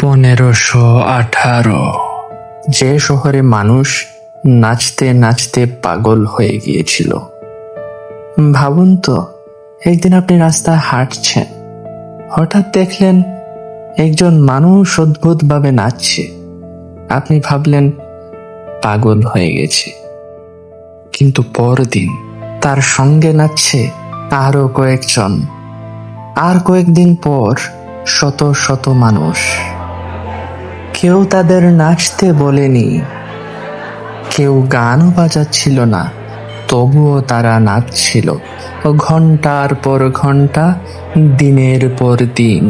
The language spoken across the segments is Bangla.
1518 যে শহরে মানুষ নাচতে নাচতে পাগল হয়ে গিয়েছিল। ভাবুন তো, একদিন আপনি রাস্তায় হাঁটছেন, হঠাৎ দেখলেন একজন মানুষ অদ্ভুতভাবে নাচছে। আপনি ভাবলেন পাগল হয়ে গেছে, কিন্তু পরদিন তার সঙ্গে নাচছে আরো কয়েকজন, আর কয়েকদিন পর শত শত মানুষ। কেউ তাদের নাচতে বলেনি, কেউ গানও বাজাচ্ছিল না, তবুও তারা নাচছিল ঘন্টার পর ঘন্টা, দিনের পর দিন।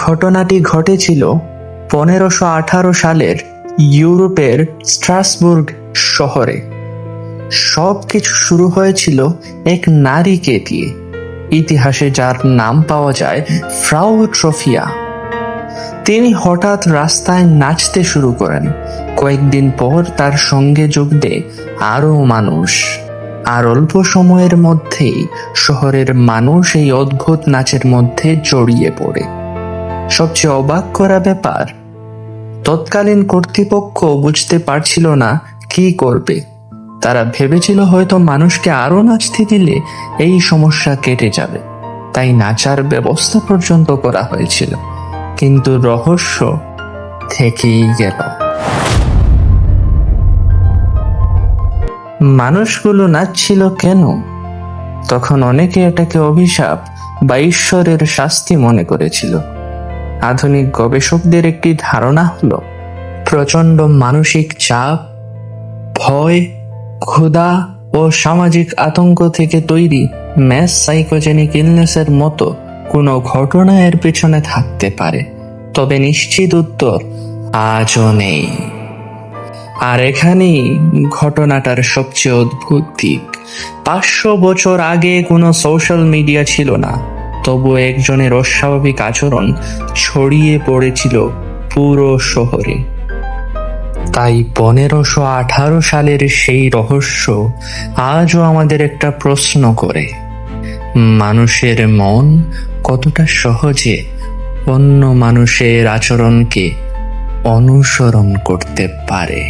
ঘটনাটি ঘটেছিল 1518 সালের ইউরোপের স্ট্রাসবুর্গ শহরে। সবকিছু শুরু হয়েছিল এক নারীকে দিয়ে, ইতিহাসে যার নাম পাওয়া যায় ফ্রাউ ট্রফিয়া। তিনি হঠাৎ রাস্তায় নাচতে শুরু করেন। কয়েকদিন পর তার সঙ্গে যোগ দেয় আরো মানুষ, আর অল্প সময়ের মধ্যেই শহরের মানুষ এই অদ্ভুত নাচের মধ্যে জড়িয়ে পড়ে। সবচেয়ে অবাক করা ব্যাপার, তৎকালীন কর্তৃপক্ষ বুঝতে পারছিল না কি করবে। তারা ভেবেছিল হয়তো মানুষকে আরো নাচতে দিলে এই সমস্যা কেটে যাবে, তাই নাচার ব্যবস্থা পর্যন্ত করা হয়েছিল। কিন্তু রহস্য থেকেই গেল। মানুষগুলো নাচছিল কেন? তখন অনেকে এটাকে অভিশাপ বা ঈশ্বরের শাস্তি মনে করেছিল। আধুনিক গবেষকদের একটি ধারণা হলো, প্রচন্ড মানসিক চাপ, ভয়, ক্ষুধা ও সামাজিক আতঙ্ক থেকে তৈরি ম্যাস সাইকোজেনিক ইলনেসের মতো কোনো ঘটনা এর পেছনে থাকতে পারে, তবে নিশ্চিত উত্তর আজও নেই। আর এখানেই ঘটনাটার সবচেয়ে অদ্ভুত দিক। 500 বছর আগে কোনো সোশ্যাল মিডিয়া ছিল না, তবু একজনের অস্বাভাবিক আচরণ ছড়িয়ে পড়েছিল পুরো শহরে। তাই 1518 সালের সেই রহস্য আজও আমাদের একটা প্রশ্ন করে, মানুষের মন কতটা সহজে অন্য মানুষের আচরণকে অনুসরণ করতে পারে।